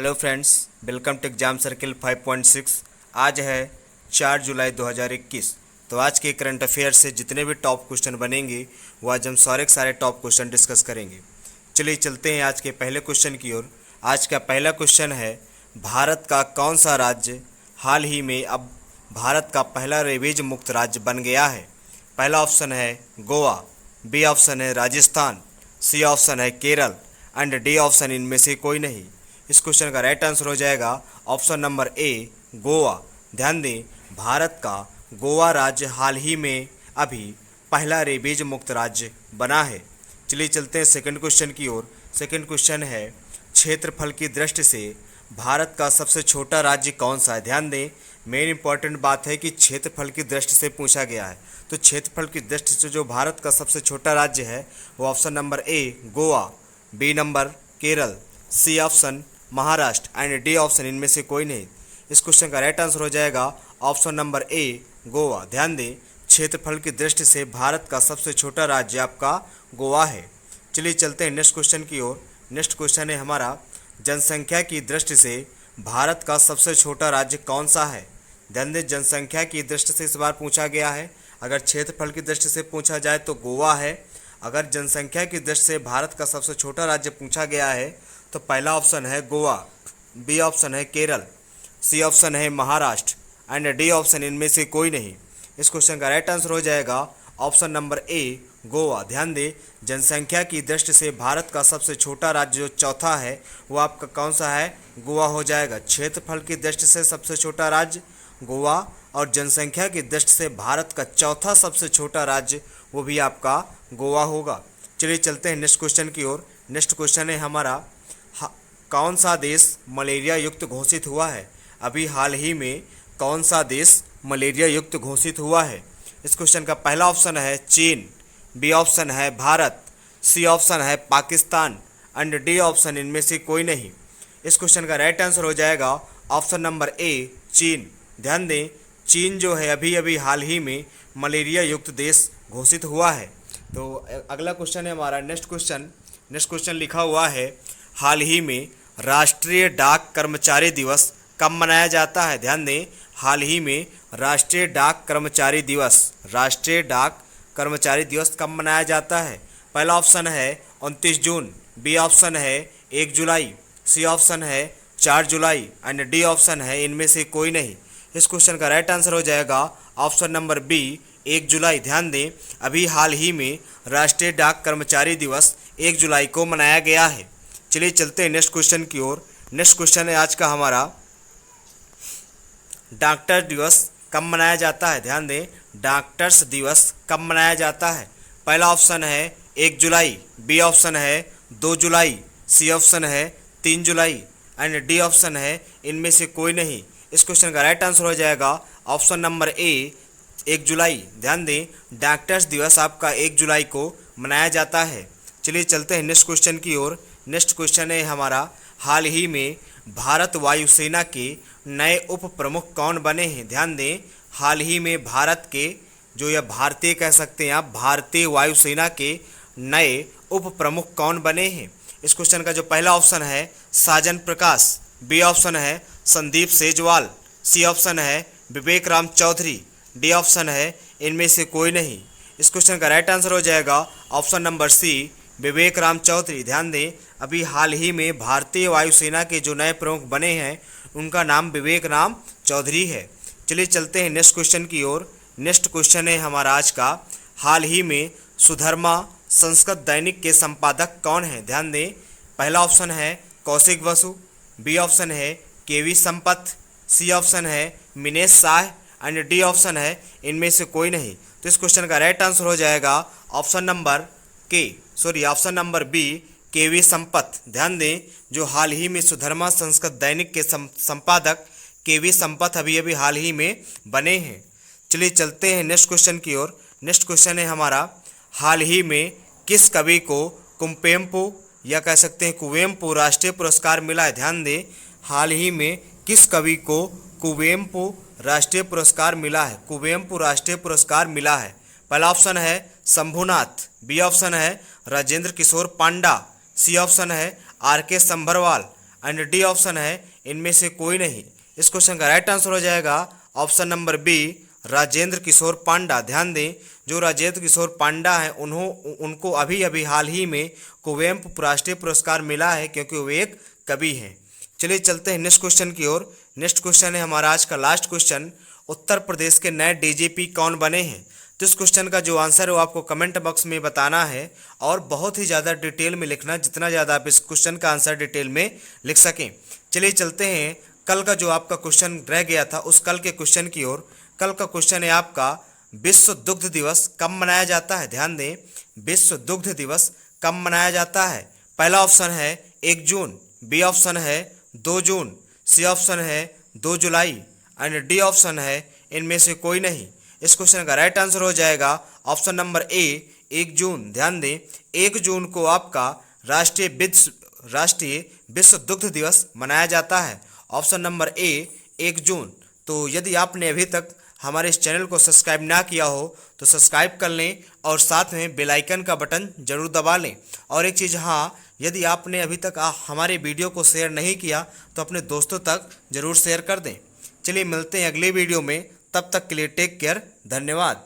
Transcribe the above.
Hello friends, welcome to exam circle 5.6। आज है 4 जुलाई 2021। तो आज के करंट अफेयर से जितने भी टॉप क्वेश्चन बनेंगे वो आज हम सारे के सारे टॉप क्वेश्चन डिस्कस करेंगे। चलिए चलते हैं आज के पहले क्वेश्चन की ओर। आज का पहला क्वेश्चन है, भारत का कौन सा राज्य हाल ही में अब भारत का पहला रेबीज मुक्त राज्य बन गया है? पहला ऑप्शन है गोवा, बी ऑप्शन है राजस्थान, सी ऑप्शन है केरल एंड डी ऑप्शन इनमें से कोई नहीं। इस क्वेश्चन का राइट आंसर हो जाएगा ऑप्शन नंबर ए, गोवा। ध्यान दें, भारत का गोवा राज्य हाल ही में अभी पहला रेबीज मुक्त राज्य बना है। चलिए चलते हैं सेकंड क्वेश्चन की ओर। सेकंड क्वेश्चन है, क्षेत्रफल की दृष्टि से भारत का सबसे छोटा राज्य कौन सा है? ध्यान दें, मेन इंपॉर्टेंट बात है कि क्षेत्रफल की दृष्टि से पूछा गया है। तो क्षेत्रफल की दृष्टि से जो भारत का सबसे छोटा राज्य है वो option number A Goa, B number Kerala, C option Maharashtra and D option इनमें से कोई नहीं। इस क्वेश्चन का राइट आंसर हो जाएगा ऑप्शन नंबर ए गोवा। ध्यान दें, क्षेत्रफल की दृष्टि से भारत का सबसे छोटा राज्य आपका गोवा है। चलिए चलते हैं नेक्स्ट क्वेश्चन की ओर। नेक्स्ट क्वेश्चन है हमारा, जनसंख्या की दृष्टि से भारत का सबसे छोटा राज्य कौन सा है? ध्यान दें, जनसंख्या की दृष्टि से इस बार पूछा गया है। अगर क्षेत्रफल की दृष्टि से पूछा जाए तो गोवा है। अगर जनसंख्या की दृष्टि से भारत का सबसे छोटा राज्य पूछा गया है तो पहला ऑप्शन है गोवा, बी ऑप्शन है केरल, सी ऑप्शन है महाराष्ट्र एंड डी ऑप्शन इनमें से कोई नहीं। इस क्वेश्चन का राइट आंसर हो जाएगा ऑप्शन नंबर ए गोवा। ध्यान दें, जनसंख्या की दृष्टि से भारत का सबसे छोटा राज्य जो चौथा है वो आपका कौन सा है? गोवा हो जाएगा। क्षेत्रफल की दृष्टि से सबसे छोटा राज्य गोवा और जनसंख्या की दृष्टि से भारत का चौथा सबसे छोटा राज्य वो भी आपका गोवा होगा। चलिए चलते हैं नेक्स्ट क्वेश्चन की ओर। नेक्स्ट क्वेश्चन है हमारा, कौन सा देश मलेरिया युक्त घोषित हुआ है? अभी हाल ही में कौन सा देश मलेरिया युक्त घोषित हुआ है? इस क्वेश्चन का पहला ऑप्शन है चीन, बी ऑप्शन है भारत, सी ऑप्शन है पाकिस्तान एंड डी ऑप्शन इनमें से कोई नहीं। इस क्वेश्चन का राइट आंसर हो जाएगा ऑप्शन नंबर ए चीन। ध्यान दें, चीन जो है अभी अभी हाल ही में मलेरिया युक्त देश घोषित हुआ है। तो अगला क्वेश्चन है हमारा नेक्स्ट क्वेश्चन लिखा हुआ है, हाल ही में राष्ट्रीय डाक कर्मचारी दिवस कब मनाया जाता है? ध्यान दें, हाल ही में राष्ट्रीय डाक कर्मचारी दिवस कब मनाया जाता है? पहला ऑप्शन है 29 जून, बी ऑप्शन है 1 जुलाई, सी ऑप्शन है 4 जुलाई एंड डी ऑप्शन है इनमें से कोई नहीं। इस क्वेश्चन का राइट आंसर हो जाएगा ऑप्शन नंबर बी 1 जुलाई। ध्यान दें, अभी हाल ही में राष्ट्रीय डाक कर्मचारी दिवस 1 जुलाई को मनाया गया है। चलिए चलते हैं नेक्स्ट क्वेश्चन की ओर। नेक्स्ट क्वेश्चन है आज का हमारा, डॉक्टर दिवस कब मनाया जाता है? ध्यान दें, डॉक्टर्स दिवस कब मनाया जाता है? पहला ऑप्शन है 1 जुलाई, बी ऑप्शन है 2 जुलाई, सी ऑप्शन है 3 जुलाई एंड डी ऑप्शन है इनमें से कोई नहीं। इस क्वेश्चन का राइट आंसर हो जाएगा ऑप्शन नंबर ए 1 जुलाई। ध्यान दें, डॉक्टर्स दिवस आपका 1 जुलाई को मनाया जाता है। चलिए चलते हैं नेक्स्ट क्वेश्चन की ओर। नेक्स्ट क्वेश्चन है हमारा, हाल ही में भारत वायुसेना के नए उप प्रमुख कौन बने हैं? ध्यान दें, हाल ही में भारत के जो या भारतीय कह सकते हैं आप, भारतीय वायुसेना के नए उप प्रमुख कौन बने हैं? इस क्वेश्चन का जो पहला ऑप्शन है साजन प्रकाश, बी ऑप्शन है संदीप सेजवाल, सी ऑप्शन है विवेक राम चौधरी, डी ऑप्शन है इनमें से कोई नहीं। इस क्वेश्चन का राइट आंसर हो जाएगा ऑप्शन नंबर सी विवेक राम चौधरी। ध्यान दें, अभी हाल ही में भारतीय वायुसेना के जो नए प्रमुख बने हैं उनका नाम विवेक राम चौधरी है। चलिए चलते हैं नेक्स्ट क्वेश्चन की ओर। नेक्स्ट क्वेश्चन है हमारा आज का, हाल ही में सुधर्मा संस्कृत दैनिक के संपादक कौन है? ध्यान दें, पहला ऑप्शन है कौशिक बसु, बी ऑप्शन है केवी संपत, सी ऑप्शन है Minesh Shah and D option है इनमें से कोई नहीं। तो इस क्वेश्चन का राइट आंसर हो जाएगा ऑप्शन नंबर बी केवी संपत। ध्यान दें, जो हाल ही में सुधर्मा संस्कृत दैनिक के संपादक केवी संपत अभी हाल ही में बने हैं। चलिए चलते हैं नेक्स्ट क्वेश्चन की ओर। नेक्स्ट क्वेश्चन है हमारा, हाल ही में किस कवि को कुम्पेम्पु या कह सकते हैं कुवेम्पु राष्ट्रीय पुरस्कार मिला है? ध्यान दें, हाल ही में किस कवि को कुवेम्पु राष्ट्रीय पुरस्कार मिला है? कुवेम्पु राष्ट्रीय पुरस्कार मिला है। पहला ऑप्शन है शंभुनाथ, बी ऑप्शन है राजेंद्र किशोर पांडा, सी ऑप्शन है आर के संभरवाल एंड डी ऑप्शन है इनमें से कोई नहीं। इस क्वेश्चन का राइट आंसर हो जाएगा ऑप्शन नंबर बी, राजेंद्र किशोर पांडा। ध्यान दें, जो राजेंद्र किशोर पांडा हैं उनको अभी अभी हाल ही में कुवेम्पु राष्ट्रीय पुरस्कार मिला है, क्योंकि वे एक कवि हैं। चलिए चलते हैं नेक्स्ट क्वेश्चन की ओर। नेक्स्ट क्वेश्चन है हमारा आज का लास्ट क्वेश्चन, उत्तर प्रदेश के नए डीजीपी कौन बने हैं? तो इस क्वेश्चन का जो आंसर है वो आपको कमेंट बॉक्स में बताना है और बहुत ही ज़्यादा डिटेल में लिखना, जितना ज़्यादा आप इस क्वेश्चन का आंसर डिटेल में लिख सकें। चलिए चलते हैं कल का जो आपका क्वेश्चन रह गया था उस कल के क्वेश्चन की ओर। कल का क्वेश्चन है आपका, विश्व दुग्ध दिवस कब मनाया जाता है? ध्यान दें, विश्व दुग्ध दिवस कब मनाया जाता है? पहला ऑप्शन है 1 जून, बी ऑप्शन है 2 जून, सी ऑप्शन है 2 जुलाई एंड डी ऑप्शन है इनमें से कोई नहीं। इस क्वेश्चन का राइट आंसर हो जाएगा ऑप्शन नंबर ए, 1 जून। ध्यान दें, 1 जून को आपका राष्ट्रीय विश्व दुग्ध दिवस मनाया जाता है। ऑप्शन नंबर ए, 1 जून। तो यदि आपने अभी तक हमारे इस चैनल को सब्सक्राइब ना किया हो तो सब्सक्राइब कर लें और साथ में बेल आइकन का बटन जरूर दबा लें। और एक चीज़, हाँ, यदि आपने अभी तक हमारे वीडियो को शेयर नहीं किया तो अपने दोस्तों तक जरूर शेयर कर दें। चलिए मिलते हैं अगले वीडियो में, तब तक के लिए टेक केयर, धन्यवाद।